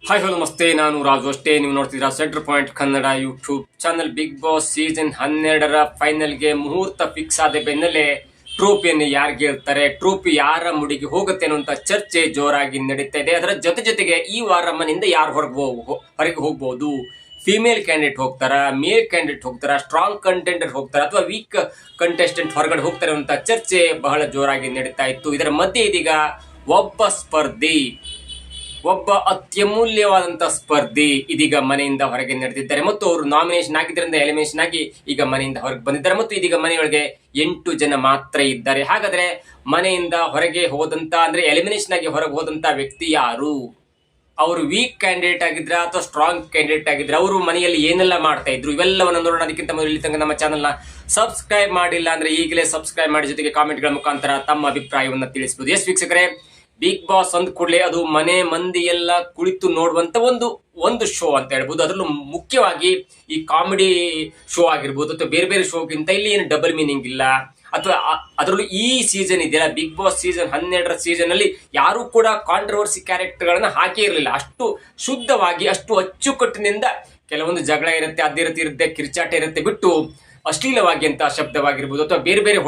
Hi hello ನಮಸ್ತೆ, ನಾನು ರಾಜು ಅಷ್ಟೇ. ನೀವು ನೋಡ್ತಿದ್ದೀರಾ Center Point Kannada YouTube channel. Bigg Boss season 12ರ ಫೈನಲ್ಗೆ ಮುಹೂರ್ತ ಫಿಕ್ಸ್ ಆದ ಬೆನ್ನಲ್ಲೇ ಟ್ರೋಫಿಯನ್ನು ಯಾರು ಗೆಲ್ತಾರೆ, ಟ್ರೋಫಿ ಯಾರ ಮುಡಿಗೆ ಹೋಗುತ್ತೆ ಅನ್ನುವಂಥ ಚರ್ಚೆ ಜೋರಾಗಿ ನಡೀತಾ ಇದೆ. ಅದರ ಜೊತೆಗೆ ಈ ವಾರ ಮನೆಯಿಂದ ಯಾರು ಹೊರಗೆ ಹೋಗ್ಬೋದು, ಫಿಮೇಲ್ ಕ್ಯಾಂಡಿಡೇಟ್ ಹೋಗ್ತಾರ, ಮೇಲ್ ಕ್ಯಾಂಡಿಡೇಟ್ ಹೋಗ್ತಾರ, ಸ್ಟ್ರಾಂಗ್ ಕಂಟೆಂಡರ್ ಹೋಗ್ತಾರ ಅಥವಾ ವೀಕ್ ಕಂಟೆಸ್ಟೆಂಟ್ ಹೊರಗಡೆ ಹೋಗ್ತಾರೆ ಅಂತ ಚರ್ಚೆ ಬಹಳ ಜೋರಾಗಿ ನಡೀತಾ ಇತ್ತು. ಇದರ ಮಧ್ಯೆ ಇದೀಗ ಒಬ್ಬ ಅತ್ಯಮೂಲ್ಯವಾದಂಥ ಸ್ಪರ್ಧಿ ಇದೀಗ ಮನೆಯಿಂದ ಹೊರಗೆ ನಡೆದಿದ್ದಾರೆ ಮತ್ತು ಅವರು ನಾಮಿನೇಷನ್ ಆಗಿದ್ದರಿಂದ ಎಲಿಮಿನೇಷನ್ ಆಗಿ ಈಗ ಮನೆಯಿಂದ ಹೊರಗೆ ಬಂದಿದ್ದಾರೆ ಮತ್ತು ಇದೀಗ ಮನೆಯೊಳಗೆ 8 ಜನ ಮಾತ್ರ ಇದ್ದಾರೆ. ಹಾಗಾದ್ರೆ ಮನೆಯಿಂದ ಹೊರಗೆ ಹೋದಂತ ಅಂದ್ರೆ ಎಲಿಮಿನೇಷನ್ ಆಗಿ ಹೊರಗೆ ಹೋದಂತ ವ್ಯಕ್ತಿ ಯಾರು? ಅವರು ವೀಕ್ ಕ್ಯಾಂಡಿಡೇಟ್ ಆಗಿದ್ರ ಅಥವಾ ಸ್ಟ್ರಾಂಗ್ ಕ್ಯಾಂಡಿಡೇಟ್ ಆಗಿದ್ರ? ಅವರು ಮನೆಯಲ್ಲಿ ಏನೆಲ್ಲ ಮಾಡ್ತಾ ಇದ್ರು? ಇವೆಲ್ಲವನ್ನು ನೋಡೋಣ. ಅದಕ್ಕಿಂತ ಮೊದಲು ಇಲ್ಲಿ ತನಕ ನಮ್ಮ ಚಾನಲ್ನ ಸಬ್ಸ್ಕ್ರೈಬ್ ಮಾಡಿಲ್ಲ ಅಂದ್ರೆ ಈಗಲೇ ಸಬ್ಸ್ಕ್ರೈಬ್ ಮಾಡಿ, ಜೊತೆಗೆ ಕಾಮೆಂಟ್ಗಳ ಮುಖಾಂತರ ತಮ್ಮ ಅಭಿಪ್ರಾಯವನ್ನು ತಿಳಿಸಬಹುದು. ಎಸ್ ವೀಕ್ಷಕರೇ, ಬಿಗ್ ಬಾಸ್ ಅಂದ ಕೂಡಲೇ ಅದು ಮನೆ ಮಂದಿ ಎಲ್ಲ ಕುಳಿತು ನೋಡುವಂತ ಒಂದು ಶೋ ಅಂತ ಹೇಳ್ಬೋದು. ಅದರಲ್ಲೂ ಮುಖ್ಯವಾಗಿ ಈ ಕಾಮಿಡಿ ಶೋ ಆಗಿರ್ಬೋದು ಅಥವಾ ಬೇರೆ ಬೇರೆ ಶೋಗಿಂತ ಇಲ್ಲಿ ಏನು ಡಬಲ್ ಮೀನಿಂಗ್ ಇಲ್ಲ. ಅಥವಾ ಅದರಲ್ಲೂ ಈ ಸೀಸನ್ ಇದೆಯಲ್ಲ, ಬಿಗ್ ಬಾಸ್ ಸೀಸನ್ 12ರ ಸೀಸನ್ ಅಲ್ಲಿ ಯಾರು ಕೂಡ ಕಾಂಟ್ರವರ್ಸಿ ಕ್ಯಾರೆಕ್ಟರ್ಗಳನ್ನ ಹಾಕೇ ಇರಲಿಲ್ಲ. ಅಷ್ಟು ಶುದ್ಧವಾಗಿ, ಅಷ್ಟು ಅಚ್ಚುಕಟ್ಟಿನಿಂದ ಕೆಲವೊಂದು ಜಗಳ ಇರುತ್ತೆ, ಇರುತ್ತೆ, ಕಿರ್ಚಾಟ ಇರುತ್ತೆ ಬಿಟ್ಟು ಅಶ್ಲೀಲವಾಗಿ ಅಂತ ಶಬ್ದವಾಗಿರ್ಬೋದು ಅಥವಾ ಬೇರೆ ಬೇರೆ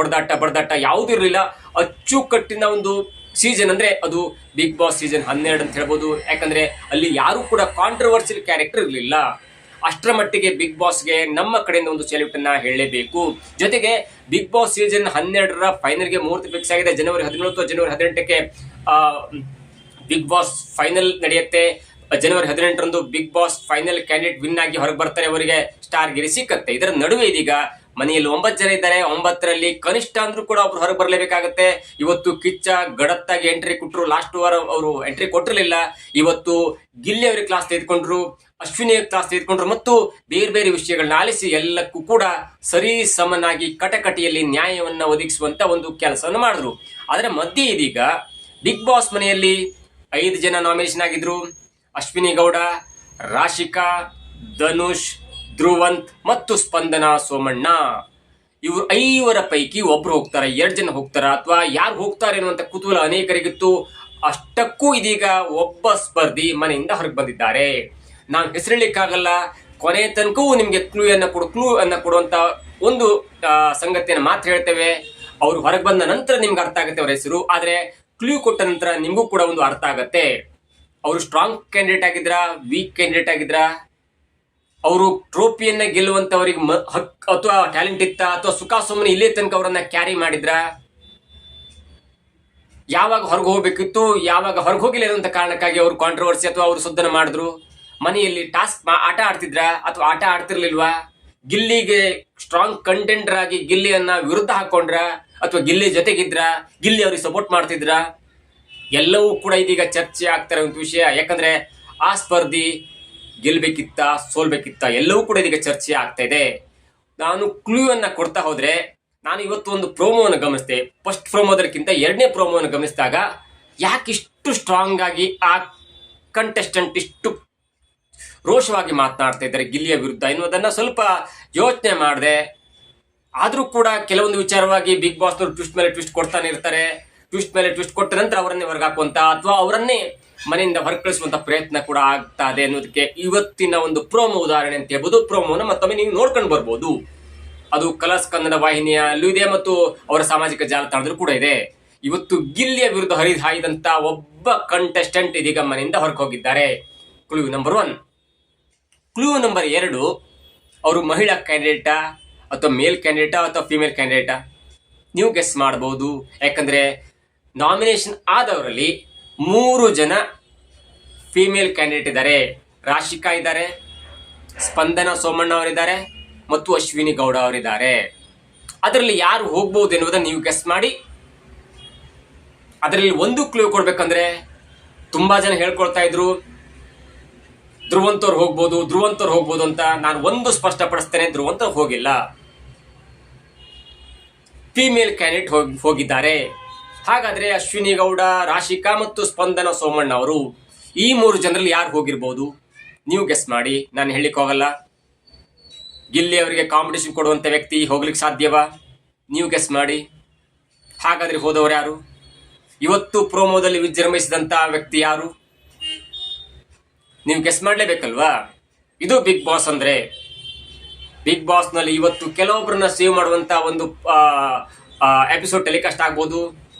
ಬಡದಾಟ ಯಾವುದೂ ಇರಲಿಲ್ಲ. ಅಚ್ಚುಕಟ್ಟಿನ ಒಂದು ಸೀಸನ್ ಅಂದ್ರೆ ಅದು ಬಿಗ್ ಬಾಸ್ ಸೀಸನ್ 12 ಅಂತ ಹೇಳ್ಬೋದು. ಯಾಕಂದ್ರೆ ಅಲ್ಲಿ ಯಾರು ಕೂಡ ಕಾಂಟ್ರವರ್ಸಿಯಲ್ ಕ್ಯಾರೆಕ್ಟರ್ ಇರಲಿಲ್ಲ. ಅಷ್ಟರ ಮಟ್ಟಿಗೆ ಬಿಗ್ ಬಾಸ್ಗೆ ನಮ್ಮ ಕಡೆಯಿಂದ ಒಂದು ಸೆಲ್ಯೂಟ್ ಅನ್ನ ಹೇಳಲೇಬೇಕು. ಜೊತೆಗೆ ಬಿಗ್ ಬಾಸ್ ಸೀಸನ್ 12ರ ಫೈನಲ್ಗೆ ಮುಹೂರ್ತ ಫಿಕ್ಸ್ ಆಗಿದೆ. ಜನವರಿ 17 ಅಥವಾ ಜನವರಿ 18ಕ್ಕೆ ಬಿಗ್ ಬಾಸ್ ಫೈನಲ್ ನಡೆಯುತ್ತೆ. ಜನವರಿ 18ರಂದು Bigg Boss final candidate win ಆಗಿ ಹೊರಗೆ ಬರ್ತಾರೆ, ಅವರಿಗೆ ಸ್ಟಾರ್ ಗಿರಿ ಸಿಕ್ಕತ್ತೆ. ಇದರ ನಡುವೆ ಇದೀಗ ಮನೆಯಲ್ಲಿ 9 ಜನ ಇದ್ದಾರೆ. 9ರಲ್ಲಿ ಕನಿಷ್ಠ ಅಂದ್ರೂ ಕೂಡ ಒಬ್ರು ಹೊರಗೆ ಬರಲೇಬೇಕಾಗತ್ತೆ. ಇವತ್ತು ಕಿಚ್ಚ ಗಡತ್ತಾಗಿ ಎಂಟ್ರಿ ಕೊಟ್ಟರು, ಲಾಸ್ಟ್ ವಾರ ಅವರು ಎಂಟ್ರಿ ಕೊಟ್ಟಿರಲಿಲ್ಲ. ಇವತ್ತು ಗಿಲ್ಲಿ ಅವರಿಗೆ ಕ್ಲಾಸ್ ತೆಗೆದುಕೊಂಡ್ರು, ಅಶ್ವಿನಿ ಕ್ಲಾಸ್ ತೆಗೆದುಕೊಂಡ್ರು ಮತ್ತು ಬೇರೆ ಬೇರೆ ವಿಷಯಗಳನ್ನ ಆಲಿಸಿ ಎಲ್ಲಕ್ಕೂ ಕೂಡ ಸರಿ ಸಮನಾಗಿ ಕಟಕಟಿಯಲ್ಲಿ ನ್ಯಾಯವನ್ನ ಒದಗಿಸುವಂತ ಒಂದು ಕೆಲಸವನ್ನು ಮಾಡಿದ್ರು. ಅದರ ಮಧ್ಯೆ ಇದೀಗ ಬಿಗ್ ಬಾಸ್ ಮನೆಯಲ್ಲಿ 5 ಜನ ನಾಮಿನೇಷನ್ ಆಗಿದ್ರು. ಅಶ್ವಿನಿ ಗೌಡ, ರಾಶಿಕಾ, ಧನುಷ್, ಧ್ರುವಂತ್ ಮತ್ತು ಸ್ಪಂದನಾ ಸೋಮಣ್ಣ. ಇವರು 5ರ ಪೈಕಿ ಒಬ್ರು ಹೋಗ್ತಾರ, 2 ಜನ ಹೋಗ್ತಾರ ಅಥವಾ ಯಾರು ಹೋಗ್ತಾರೆ ಅನ್ನುವಂತ ಕುತೂಹಲ ಅನೇಕರಿಗಿತ್ತು. ಅಷ್ಟಕ್ಕೂ ಇದೀಗ ಒಬ್ಬ ಸ್ಪರ್ಧಿ ಮನೆಯಿಂದ ಹೊರಗೆ ಬಂದಿದ್ದಾರೆ. ನಾವು ಹೆಸರಿಡ್ಲಿಕ್ಕಾಗಲ್ಲ, ಕೊನೆ ತನಕವೂ ನಿಮ್ಗೆ ಕ್ಲೂ ಅನ್ನ ಕೊಡುವಂತ ಒಂದು ಸಂಗತಿಯನ್ನು ಮಾತ್ರ ಹೇಳ್ತೇವೆ. ಅವ್ರು ಹೊರಗೆ ಬಂದ ನಂತರ ನಿಮ್ಗೆ ಅರ್ಥ ಆಗುತ್ತೆ ಅವ್ರ ಹೆಸರು. ಆದ್ರೆ ಕ್ಲೂ ಕೊಟ್ಟ ನಂತರ ನಿಮ್ಗೂ ಕೂಡ ಒಂದು ಅರ್ಥ ಆಗತ್ತೆ. ಅವರು ಸ್ಟ್ರಾಂಗ್ ಕ್ಯಾಂಡಿಡೇಟ್ ಆಗಿದ್ರ, ವೀಕ್ ಕ್ಯಾಂಡಿಡೇಟ್ ಆಗಿದ್ರ, ಅವರು ಟ್ರೋಫಿಯನ್ನ ಗೆಲ್ಲುವಂತವರಿಗೆ ಅಥವಾ ಟ್ಯಾಲೆಂಟ್ ಇತ್ತ ಅಥವಾ ಸುಖ ಸುಮ್ಮನೆ ಇಲ್ಲೇ ತನಕ ಅವರನ್ನ ಕ್ಯಾರಿ ಮಾಡಿದ್ರ, ಯಾವಾಗ ಹೊರಗೆ ಹೋಗ್ಬೇಕಿತ್ತು ಯಾವಾಗ ಹೊರಗೆ ಹೋಗಿಲ್ಲ ಅನ್ನುವಂತ ಕಾರಣಕ್ಕಾಗಿ ಅವರು ಕಾಂಟ್ರವರ್ಸಿ ಅಥವಾ ಅವರು ಸುದ್ದನ ಮಾಡಿದ್ರು. ಮನೆಯಲ್ಲಿ ಆಟ ಆಡ್ತಿದ್ರ ಅಥವಾ ಆಟ ಆಡ್ತಿರ್ಲಿಲ್ವಾ? ಗಿಲ್ಲಿಗೆ ಸ್ಟ್ರಾಂಗ್ ಕಂಟೆಂಡರ್ ಆಗಿ ಗಿಲ್ಲಿಯನ್ನ ವಿರುದ್ಧ ಹಾಕೊಂಡ್ರ ಅಥವಾ ಗಿಲ್ಲಿ ಜೊತೆಗಿದ್ರ, ಗಿಲ್ಲಿ ಅವ್ರಿಗೆ ಸಪೋರ್ಟ್ ಮಾಡ್ತಿದ್ರ? ಎಲ್ಲವೂ ಕೂಡ ಇದೀಗ ಚರ್ಚೆ ಆಗ್ತಾರೆ ಒಂದು ವಿಷಯ. ಯಾಕಂದ್ರೆ ಆ ಸ್ಪರ್ಧಿ ಗೆಲ್ಬೇಕಿತ್ತ ಸೋಲ್ಬೇಕಿತ್ತ ಎಲ್ಲವೂ ಕೂಡ ಇದೀಗ ಚರ್ಚೆ ಆಗ್ತಾ ಇದೆ. ನಾನು ಕ್ಲೂ ಅನ್ನ ಕೊಡ್ತಾ ಹೋದ್ರೆ, ನಾನು ಇವತ್ತು ಒಂದು ಪ್ರೋಮೋವನ್ನು ಗಮನಿಸಿದೆ. ಫಸ್ಟ್ ಪ್ರೋಮೋದಕ್ಕಿಂತ 2ನೇ ಪ್ರೋಮೋವನ್ನು ಗಮನಿಸಿದಾಗ ಯಾಕೆ ಇಷ್ಟು ಸ್ಟ್ರಾಂಗ್ ಆಗಿ ಆ ಕಂಟೆಸ್ಟೆಂಟ್ ಇಷ್ಟು ರೋಷವಾಗಿ ಮಾತನಾಡ್ತಾ ಇದ್ದಾರೆ ಗಿಲ್ಲಿಯ ವಿರುದ್ಧ ಎನ್ನುವುದನ್ನ ಸ್ವಲ್ಪ ಯೋಚನೆ ಮಾಡಿದೆ. ಆದ್ರೂ ಕೂಡ ಕೆಲವೊಂದು ವಿಚಾರವಾಗಿ ಬಿಗ್ ಬಾಸ್ ಟ್ವಿಸ್ಟ್ ಮೇಲೆ ಟ್ವಿಸ್ಟ್ ಕೊಡ್ತಾನೆ ಇರ್ತಾರೆ. ಟ್ವಿಸ್ಟ್ ಮೇಲೆ ಟ್ವಿಸ್ಟ್ ಕೊಟ್ಟ ನಂತರ ಅವರನ್ನೇ ಹೊರಗೆ ಹಾಕುವಂತ ಅಥವಾ ಅವರನ್ನೇ ಮನೆಯಿಂದ ಹೊರಗೆ ಕಳಿಸುವಂತ ಪ್ರಯತ್ನ ಕೂಡ ಆಗ್ತಾ ಇದೆ ಅನ್ನೋದಕ್ಕೆ ಇವತ್ತಿನ ಒಂದು ಪ್ರೋಮೋ ಉದಾಹರಣೆ ಅಂತ ಹೇಳ್ಬೋದು. ಪ್ರೋಮೋನ ಮತ್ತೊಮ್ಮೆ ನೀವು ನೋಡ್ಕೊಂಡು ಬರ್ಬೋದು. ಅದು ಕಲರ್ಸ್ ಕನ್ನಡ ವಾಹಿನಿಯಲ್ಲೂ ಇದೆ ಮತ್ತು ಅವರ ಸಾಮಾಜಿಕ ಜಾಲತಾಣದಲ್ಲೂ ಕೂಡ ಇದೆ. ಇವತ್ತು ಗಿಲ್ಲಿಯ ವಿರುದ್ಧ ಹರಿದಾಯ್ದಂತ ಒಬ್ಬ ಕಂಟೆಸ್ಟೆಂಟ್ ಇದೀಗ ಮನೆಯಿಂದ ಹೊರಗೆ ಹೋಗಿದ್ದಾರೆ. Clue number 1. ಕ್ಲೂ ನಂಬರ್ 2, ಅವರು ಮಹಿಳಾ ಕ್ಯಾಂಡಿಡೇಟಾ ಅಥವಾ ಮೇಲ್ ಕ್ಯಾಂಡಿಡೇಟಾ ಅಥವಾ ಫಿಮೇಲ್ ಕ್ಯಾಂಡಿಡೇಟಾ? ನೀವು ಗೆಸ್ ಮಾಡಬಹುದು. ಯಾಕಂದ್ರೆ ನಾಮಿನೇಷನ್ ಆದವರಲ್ಲಿ 3 ಜನ ಫಿಮೇಲ್ ಕ್ಯಾಂಡಿಡೇಟ್ ಇದ್ದಾರೆ. ರಾಶಿಕಾ ಇದ್ದಾರೆ, ಸ್ಪಂದನಾ ಸೋಮಣ್ಣ ಅವರಿದ್ದಾರೆ ಮತ್ತು ಅಶ್ವಿನಿ ಗೌಡ ಅವರಿದ್ದಾರೆ. ಅದರಲ್ಲಿ ಯಾರು ಹೋಗ್ಬಹುದು ಎನ್ನುವುದನ್ನು ನೀವು ಗೆಸ್ ಮಾಡಿ. ಅದರಲ್ಲಿ ಒಂದು ಕ್ಲೂ ಕೊಡ್ಬೇಕಂದ್ರೆ ತುಂಬಾ ಜನ ಹೇಳ್ಕೊಳ್ತಾ ಇದ್ರು ಧ್ರುವಂತವ್ರು ಹೋಗ್ಬೋದು ಅಂತ. ನಾನು ಒಂದು ಸ್ಪಷ್ಟಪಡಿಸ್ತೇನೆ, ಧ್ರುವಂತವ್ರು ಹೋಗಿಲ್ಲ, ಫಿಮೇಲ್ ಕ್ಯಾಂಡಿಡೇಟ್ ಹೋಗಿದ್ದಾರೆ. ಹಾಗಾದ್ರೆ ಅಶ್ವಿನಿ ಗೌಡ, ರಾಶಿಕಾ ಮತ್ತು ಸ್ಪಂದನಾ ಸೋಮಣ್ಣ ಅವರು, ಈ 3 ಜನರಲ್ಲಿ ಯಾರು ಹೋಗಿರ್ಬೋದು? ನೀವು ಗೆಸ್ ಮಾಡಿ. ನಾನು ಹೇಳಿಕ್ ಹೋಗಲ್ಲ. ಗಿಲ್ಲಿ ಅವರಿಗೆ ಕಾಂಪಿಟೇಷನ್ ಕೊಡುವಂತ ವ್ಯಕ್ತಿ ಹೋಗ್ಲಿಕ್ಕೆ ಸಾಧ್ಯವಾ? ನೀವು ಗೆಸ್ ಮಾಡಿ. ಹಾಗಾದ್ರೆ ಹೋದವರು ಯಾರು? ಇವತ್ತು ಪ್ರೋಮೋದಲ್ಲಿ ವಿಜೃಂಭಿಸಿದಂತ ವ್ಯಕ್ತಿ ಯಾರು? ನೀವು ಗೆಸ್ ಮಾಡ್ಲೇಬೇಕಲ್ವಾ? ಇದು ಬಿಗ್ ಬಾಸ್ ಅಂದ್ರೆ. ಬಿಗ್ ಬಾಸ್ ನಲ್ಲಿ ಇವತ್ತು ಕೆಲವೊಬ್ಬರನ್ನ ಸೇವ್ ಮಾಡುವಂತ ಒಂದು ಎಪಿಸೋಡ್ ಟೆಲಿಕಾಸ್ಟ್ ಆಗ್ಬೋದು,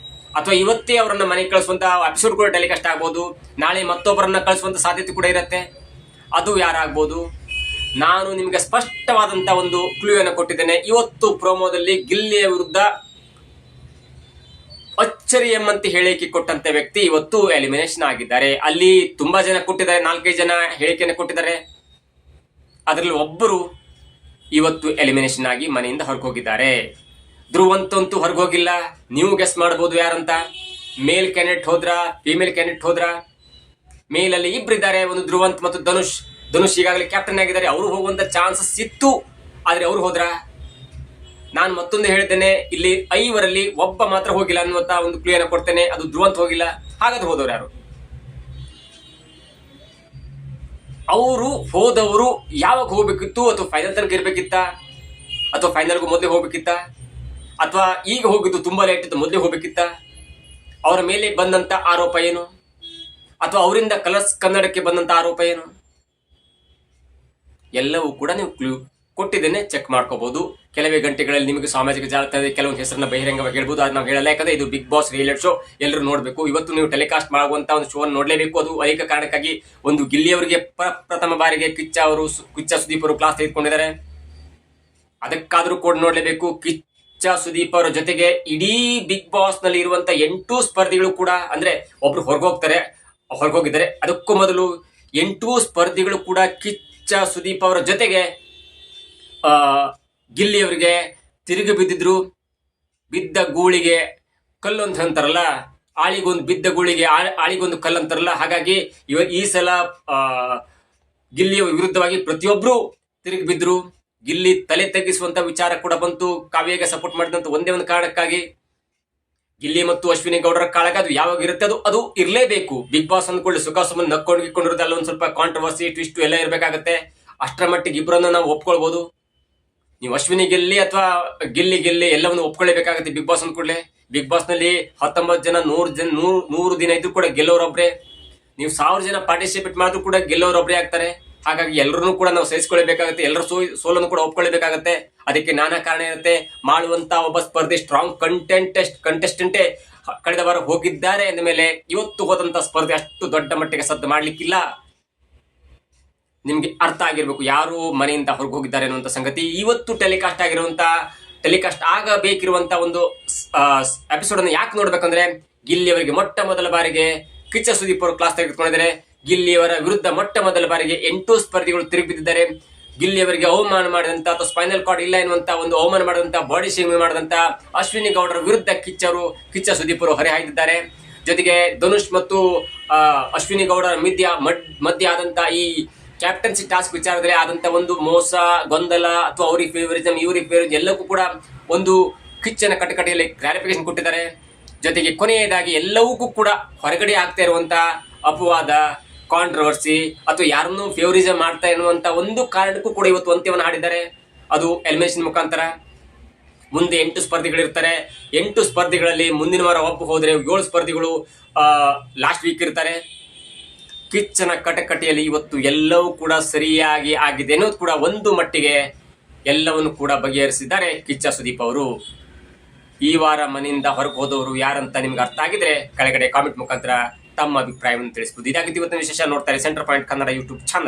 ಅಥವಾ ಇವತ್ತೇ ಅವರನ್ನ ಮನೆಗೆ ಕಳಿಸುವಂತ ಎಪಿಸೋಡ್ ಕೂಡ ಟೆಲಿಕಾಸ್ಟ್ ಆಗ್ಬೋದು. ನಾಳೆ ಮತ್ತೊಬ್ಬರನ್ನ ಕಳಿಸುವಂತ ಸಾಧ್ಯತೆ ಕೂಡ ಇರುತ್ತೆ. ಅದು ಯಾರಾಗ್ಬೋದು? ನಾನು ನಿಮಗೆ ಸ್ಪಷ್ಟವಾದಂತ ಒಂದು ಕ್ಲೂ ಅನ್ನು ಕೊಟ್ಟಿದ್ದೇನೆ. ಇವತ್ತು ಪ್ರೋಮೋದಲ್ಲಿ ಗಿಲ್ಲಿಯ ವಿರುದ್ಧ ಅಚ್ಚರಿ ಎಂಬಂತೆ ಹೇಳಿಕೆ ಕೊಟ್ಟಂತ ವ್ಯಕ್ತಿ ಇವತ್ತು ಎಲಿಮಿನೇಷನ್ ಆಗಿದ್ದಾರೆ. ಅಲ್ಲಿ ತುಂಬಾ ಜನ ಕೊಟ್ಟಿದ್ದಾರೆ, 4-5 ಜನ ಹೇಳಿಕೆಯನ್ನು ಕೊಟ್ಟಿದ್ದಾರೆ. ಅದರಲ್ಲಿ ಒಬ್ಬರು ಇವತ್ತು ಎಲಿಮಿನೇಷನ್ ಆಗಿ ಮನೆಯಿಂದ ಹೊರಗೋಗಿದ್ದಾರೆ. ಧ್ರುವಂತಂತೂ ಹೊರಗೋಗಿಲ್ಲ. ನೀವು ಗೆಸ್ ಮಾಡಬಹುದು ಯಾರಂತ. ಮೇಲ್ ಕ್ಯಾಂಡಿಡೇಟ್ ಹೋದ್ರ, ಫಿಮೇಲ್ ಕ್ಯಾಂಡಿಡೇಟ್ ಹೋದ್ರ? ಮೇಲ್ ಅಲ್ಲಿ ಇಬ್ಬರಿದ್ದಾರೆ, ಒಂದು ಧ್ರುವಂತ್ ಮತ್ತು ಧನುಷ್. ಧನುಷ್ ಈಗಾಗಲೇ ಕ್ಯಾಪ್ಟನ್ ಆಗಿದ್ದಾರೆ. ಅವರು ಹೋಗುವಂತ ಚಾನ್ಸಸ್ ಇತ್ತು, ಆದ್ರೆ ಅವರು ಹೋದ್ರ. ನಾನು ಮತ್ತೊಂದು ಹೇಳ್ತೇನೆ, ಇಲ್ಲಿ 5ರಲ್ಲಿ ಒಬ್ಬ ಮಾತ್ರ ಹೋಗಿಲ್ಲ ಅನ್ನುವಂತ ಒಂದು ಕ್ಲೂ ಅನ್ನು ಕೊಡ್ತೇನೆ. ಅದು ಧ್ರುವಂತ್ ಹೋಗಿಲ್ಲ. ಹಾಗಾದ್ರೆ ಹೋದವರು ಯಾರು? ಅವರು ಹೋದವರು ಯಾವಾಗ ಹೋಗ್ಬೇಕಿತ್ತು? ಅಥವಾ ಫೈನಲ್ ತನಕ ಇರ್ಬೇಕಿತ್ತ, ಅಥವಾ ಫೈನಲ್ಗೂ ಮೊದಲೇ ಹೋಗ್ಬೇಕಿತ್ತ, ಅಥವಾ ಈಗ ಹೋಗಿದ್ದು ತುಂಬಾ ಲೇಟ್ ಇತ್ತು ಮೊದಲೇ ಹೋಗ್ಬೇಕಿತ್ತ? ಅವರ ಮೇಲೆ ಬಂದಂತ ಆರೋಪ ಏನು? ಅಥವಾ ಅವರಿಂದ ಕಲರ್ಸ್ ಕನ್ನಡಕ್ಕೆ ಬಂದಂತ ಆರೋಪ ಏನು? ಎಲ್ಲವೂ ಕೂಡ ನೀವು ಕ್ಲೂ ಕೊಟ್ಟಿದ್ದೇನೆ, ಚೆಕ್ ಮಾಡ್ಕೋಬಹುದು. ಕೆಲವೇ ಗಂಟೆಗಳಲ್ಲಿ ನಿಮಗೆ ಸಾಮಾಜಿಕ ಜಾಲತಾಣದಲ್ಲಿ ಕೆಲವೊಂದು ಹೆಸರನ್ನ ಬಹಿರಂಗವಾಗಿ ಹೇಳ್ಬೋದು. ಅದು ನಾವು ಹೇಳಲ್ಲ, ಯಾಕಂದ್ರೆ ಇದು ಬಿಗ್ ಬಾಸ್ ರಿಯಲಿಟಿ ಶೋ, ಎಲ್ಲರೂ ನೋಡಬೇಕು. ಇವತ್ತು ನೀವು ಟೆಲಿಕಾಸ್ಟ್ ಮಾಡುವಂತ ಒಂದು ಶೋ ನೋಡಲೇಬೇಕು. ಅದು ಅನೇಕ ಕಾರಣಕ್ಕಾಗಿ. ಒಂದು ಗಿಲ್ಲಿಯವರಿಗೆ ಪ್ರಥಮ ಬಾರಿಗೆ ಕಿಚ್ಚ ಸುದೀಪ್ ಅವರು ಕ್ಲಾಸ್ ತೆಗೆದುಕೊಂಡಿದ್ದಾರೆ, ಅದಕ್ಕಾದ್ರೂ ಕೂಡ ನೋಡಲೇಬೇಕು. ಕಿಚ್ಚ ಸುದೀಪ್ ಅವರ ಜೊತೆಗೆ ಇಡೀ ಬಿಗ್ ಬಾಸ್ ನಲ್ಲಿ ಇರುವಂತ 8 ಸ್ಪರ್ಧಿಗಳು ಕೂಡ, ಅಂದ್ರೆ ಒಬ್ರು ಹೊರಗೋಗಿದ್ದಾರೆ. ಅದಕ್ಕೂ ಮೊದಲು 8 ಸ್ಪರ್ಧಿಗಳು ಕೂಡ ಕಿಚ್ಚ ಸುದೀಪ್ ಅವರ ಜೊತೆಗೆ ಗಿಲ್ಲಿಯವರಿಗೆ ತಿರುಗಿ ಬಿದ್ದಿದ್ರು. ಬಿದ್ದ ಗೂಳಿಗೆ ಕಲ್ಲು ಅಂತ ಅಂತಾರಲ್ಲ, ಆಳಿಗೊಂದು ಬಿದ್ದ ಗೂಳಿಗೆ ಆಳಿಗೊಂದು ಕಲ್ಲು ಅಂತಾರಲ್ಲ. ಹಾಗಾಗಿ ಈ ಸಲ ಗಿಲ್ಲಿಯ ವಿರುದ್ಧವಾಗಿ ಪ್ರತಿಯೊಬ್ರು ತಿರುಗಿ ಬಿದ್ರು. ಗಿಲ್ಲಿ ತಲೆ ತಗ್ಗಿಸುವಂತ ವಿಚಾರ ಕೂಡ ಬಂತು. ಕಾವ್ಯಗೆ ಸಪೋರ್ಟ್ ಮಾಡಿದಂತ ಒಂದೇ ಒಂದು ಕಾರಣಕ್ಕಾಗಿ. ಗಿಲ್ಲಿ ಮತ್ತು ಅಶ್ವಿನಿ ಗೌಡರ ಕಾಳಗ ಅದು ಯಾವಾಗ ಇರುತ್ತೆ, ಅದು ಇರಲೇಬೇಕು. ಬಿಗ್ ಬಾಸ್ ಅಂದ್ಕೊಳ್ಳಿ ಸುಖ ಸುಮ್ಮನೆ ನಕ್ಕೊಂಡಿರೋದಲ್ಲ, ಒಂದ್ ಸ್ವಲ್ಪ ಕಾಂಟ್ರವರ್ಸಿ ಟ್ವಿಸ್ಟ್ ಎಲ್ಲ ಇರಬೇಕಾಗತ್ತೆ. ಅಷ್ಟರ ಮಟ್ಟಿಗೆ ಇಬ್ಬರನ್ನ ನಾವು ಒಪ್ಕೊಳ್ಬಹುದು. ನೀವು ಅಶ್ವಿನಿ ಗೆಲ್ಲಿ ಅಥವಾ ಗಿಲ್ಲಿ ಗೆಲ್ಲಿ ಎಲ್ಲವನ್ನು ಒಪ್ಕೊಳ್ಳೇಬೇಕಾಗುತ್ತೆ ಬಿಗ್ ಬಾಸ್ ಅಂದ್ಕೊಳ್ಳಿ. ಬಿಗ್ ಬಾಸ್ ನಲ್ಲಿ 19 ಜನ 100 ದಿನ ಇದ್ರು ಕೂಡ ಗೆಲ್ಲೋರೊಬ್ರೆ. ನೀವು 1000 ಜನ ಪಾರ್ಟಿಸಿಪೇಟ್ ಮಾಡಿದ್ರು ಕೂಡ ಗೆಲ್ಲೋರೊಬ್ರೆ ಆಗ್ತಾರೆ. ಹಾಗಾಗಿ ಎಲ್ಲರನ್ನೂ ಕೂಡ ನಾವು ಸಹಿಸ್ಕೊಳ್ಬೇಕಾಗುತ್ತೆ, ಎಲ್ಲರ ಸೋಲನ್ನು ಕೂಡ ಒಪ್ಕೊಳ್ಳೇಬೇಕಾಗುತ್ತೆ. ಅದಕ್ಕೆ ನಾನಾ ಕಾರಣ ಇರುತ್ತೆ. ಮಾಡುವಂತ ಒಬ್ಬ ಸ್ಪರ್ಧೆ ಸ್ಟ್ರಾಂಗ್ ಕಂಟೆಸ್ಟೆಂಟೇ ಕಳೆದ ವಾರ ಹೋಗಿದ್ದಾರೆ ಅಂದ ಮೇಲೆ ಇವತ್ತು ಹೋದಂತ ಸ್ಪರ್ಧೆ ಅಷ್ಟು ದೊಡ್ಡ ಮಟ್ಟಿಗೆ ಸದ್ದು ಮಾಡ್ಲಿಕ್ಕಿಲ್ಲ. ನಿಮ್ಗೆ ಅರ್ಥ ಆಗಿರ್ಬೇಕು ಯಾರು ಮನೆಯಿಂದ ಹೊರಗೆ ಹೋಗಿದ್ದಾರೆ ಅನ್ನುವಂತ ಸಂಗತಿ. ಇವತ್ತು ಟೆಲಿಕಾಸ್ಟ್ ಆಗಬೇಕಿರುವಂತ ಒಂದು ಎಪಿಸೋಡ್ ಅನ್ನು ಯಾಕೆ ನೋಡ್ಬೇಕಂದ್ರೆ, ಗಿಲ್ಲಿಯವರಿಗೆ ಮೊಟ್ಟ ಮೊದಲ ಬಾರಿಗೆ ಕಿಚ್ಚ ಸುದೀಪ್ ಅವರು ಕ್ಲಾಸ್ ತೆಗೆದುಕೊಂಡಿದ್ದಾರೆ. ಗಿಲ್ಲಿಯವರ ವಿರುದ್ಧ ಮೊಟ್ಟ ಮೊದಲ ಬಾರಿಗೆ 8 ಸ್ಪರ್ಧಿಗಳು ತಿರುಗಿ ಬಿದ್ದಿದ್ದಾರೆ. ಗಿಲ್ಲಿಯವರಿಗೆ ಅವಮಾನ ಮಾಡಿದಂತ ಅಥವಾ ಸ್ಪೈನಲ್ ಕಾರ್ಡ್ ಇಲ್ಲ ಎನ್ನುವಂತ ಒಂದು ಅವಮಾನ ಮಾಡಿದಂತ, ಬಾಡಿ ಶೇಮಿಂಗ್ ಮಾಡಿದಂತ ಅಶ್ವಿನಿ ಗೌಡರ ವಿರುದ್ಧ ಕಿಚ್ಚ ಸುದೀಪ್ ಅವರು ಹರಿಹಾಯ್ದಿದ್ದಾರೆ. ಜೊತೆಗೆ ಧನುಷ್ ಮತ್ತು ಅಶ್ವಿನಿ ಗೌಡರ ಮಧ್ಯ ಆದಂತ ಈ ಕ್ಯಾಪ್ಟನ್ಸಿ ಟಾಸ್ಕ್ ವಿಚಾರದಲ್ಲಿ ಆದಂತ ಒಂದು ಮೋಸ, ಗೊಂದಲ ಅಥವಾ ಅವ್ರಿಗೆ ಫೇವರಿಸಂ ಇವ್ರಿಗೆ ಫೇವರಿಸಂ ಎಲ್ಲಕ್ಕೂ ಕೂಡ ಒಂದು ಕಿಚ್ಚನ ಕಟಕಟೆಯಲ್ಲಿ ಕ್ಲಾರಿಫಿಕೇಶನ್ ಕೊಟ್ಟಿದ್ದಾರೆ. ಜೊತೆಗೆ ಕೊನೆಯದಾಗಿ ಎಲ್ಲವಕ್ಕೂ ಕೂಡ ಹೊರಗಡೆ ಆಗ್ತಾ ಇರುವಂತ ಅಪವಾದ, ಕಾಂಟ್ರವರ್ಸಿ ಅಥವಾ ಯಾರನ್ನೂ ಫೇವರಿಸಂ ಮಾಡ್ತಾ ಎನ್ನುವಂತ ಒಂದು ಕಾರಣಕ್ಕೂ ಕೂಡ ಇವತ್ತು ಅಂತ್ಯವನ್ನು ಹಾಡಿದ್ದಾರೆ. ಅದು ಎಲಿಮಿನೇಷನ್ ಮುಖಾಂತರ. ಮುಂದೆ 8 ಸ್ಪರ್ಧಿಗಳಿರ್ತಾರೆ. 8 ಸ್ಪರ್ಧಿಗಳಲ್ಲಿ ಮುಂದಿನ ವಾರ ಒಬ್ಬ ಹೋದ್ರೆ 7 ಸ್ಪರ್ಧಿಗಳು ಲಾಸ್ಟ್ ವೀಕ್ ಇರ್ತಾರೆ. ಕಿಚ್ಚನ ಕಟಕಟೆಯಲ್ಲಿ ಇವತ್ತು ಎಲ್ಲವೂ ಕೂಡ ಸರಿಯಾಗಿ ಆಗಿದೆ ಅನ್ನೋದು ಕೂಡ ಒಂದು ಮಟ್ಟಿಗೆ ಎಲ್ಲವನ್ನು ಕೂಡ ಬಗೆಹರಿಸಿದ್ದಾರೆ ಕಿಚ್ಚ ಸುದೀಪ್ ಅವರು. ಈ ವಾರ ಮನೆಯಿಂದ ಹೊರಗೆ ಹೋದವರು ಯಾರಂತ ನಿಮ್ಗೆ ಅರ್ಥ ಆಗಿದ್ರೆ ಕೆಳಗಡೆ ಕಾಮೆಂಟ್ ಮುಖಾಂತರ ತಮ್ಮ ಅಭಿಪ್ರಾಯವನ್ನು ತಿಳಿಸಬಹುದು. ಇದಾಗಿತ್ತು ಇವತ್ತಿನ ವಿಶೇಷ. ನೋಡ್ತಾರೆ centre Point Kannada YouTube channel.